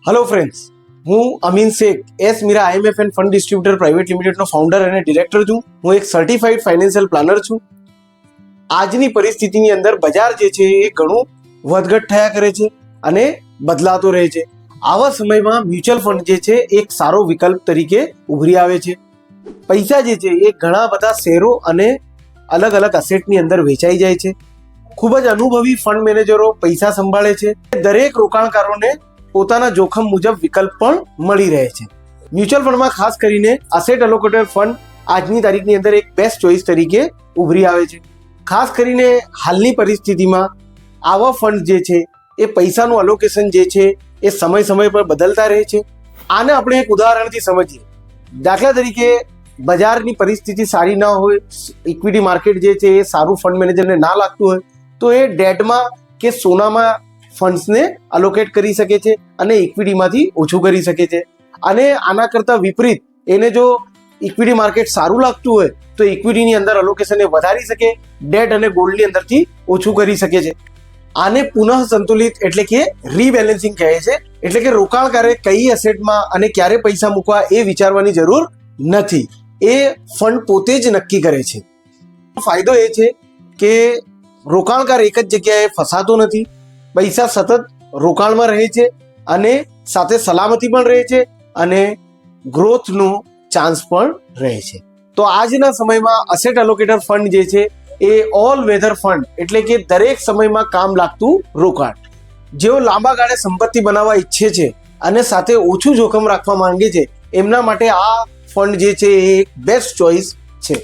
Hello friends, હું Amin Shaikh S Meera IMF and fund distributor private લિમિટેડનો founder અને ડિરેક્ટર છું. હું એક સર્ટિફાઈડ ફાઇનાન્શિયલ પ્લાનર છું. આજની પરિસ્થિતિની અંદર બજાર જે છે એ ઘણું વધઘટ થયા કરે છે અને બદલાતો રહે છે. આવા સમયમાં મ્યુચ્યુઅલ ફંડ જે છે એક સારો વિકલ્પ તરીકે ઉભરી આવે છે. પૈસા જે છે એ ઘણા બધા શેરો અને અલગ અલગ અસેટની અંદર વેચાઈ જાય છે. ખૂબ જ અનુભવી ફંડ મેનેજરો પૈસા સંભાળે છે. દરેક રોકાણકારોને પોતાના જોખમ મુજબ વિકલ્પ પણ મળી રહે છે. મ્યુચ્યુઅલ ફંડમાં ખાસ કરીને અસેટ એલોકેટેડ ફંડ આજની તારીખની અંદર એક બેસ્ટ ચોઇસ તરીકે ઉભરી આવે છે. ખાસ કરીને હાલની પરિસ્થિતિમાં આવા ફંડ જે છે એ પૈસાનું અલોકેશન જે છે એ સમય સમય પર બદલતા રહે છે. આને આપણે એક ઉદાહરણથી સમજીએ. દાખલા તરીકે બજારની પરિસ્થિતિ સારી ના હોય, ઇક્વિટી માર્કેટ જે છે એ સારું ફંડ મેનેજરને ના લાગતું હોય તો એ ડેટમાં કે સોનામાં ફંડ્સને અલોકેટ કરી શકે છે અને ઇક્વિટીમાંથી ઓછું કરી શકે છે. અને આના કરતાં વિપરીત એને જો ઇક્વિટી માર્કેટ સારું લાગતું હોય તો ઇક્વિટીની અંદર અલોકેશનને વધારી શકે, ડેટ અને ગોલ્ડની અંદરથી ઓછું કરી શકે છે. આને પુનઃ સંતુલિત એટલે કે રીબેલેન્સિંગ કહે છે. એટલે કે રોકાણકારે કઈ એસેટમાં અને ક્યારે પૈસા મૂકવા એ વિચારવાની જરૂર નથી. એ ફંડ પોતે જ નક્કી કરે છે. ફાયદો એ છે કે રોકાણકાર એક જ જગ્યાએ ફસાતો નથી. પૈસા સતત રોકાણમાં રહે છે અને સાથે સલામતી પણ રહે છે અને ગ્રોથનો ચાન્સ પણ રહે છે. તો આજના સમયમાં અસેટ એલોકેટર ફંડ જે છે એ ઓલ વેધર ફંડ એટલે કે દરેક સમયમાં કામ લાગતું રોકાણ. જેઓ લાંબા ગાળે સંપત્તિ બનાવવા ઈચ્છે છે અને સાથે ઓછું જોખમ રાખવા માંગે છે એમના માટે આ ફંડ જે છે એ એક બેસ્ટ ચોઇસ છે.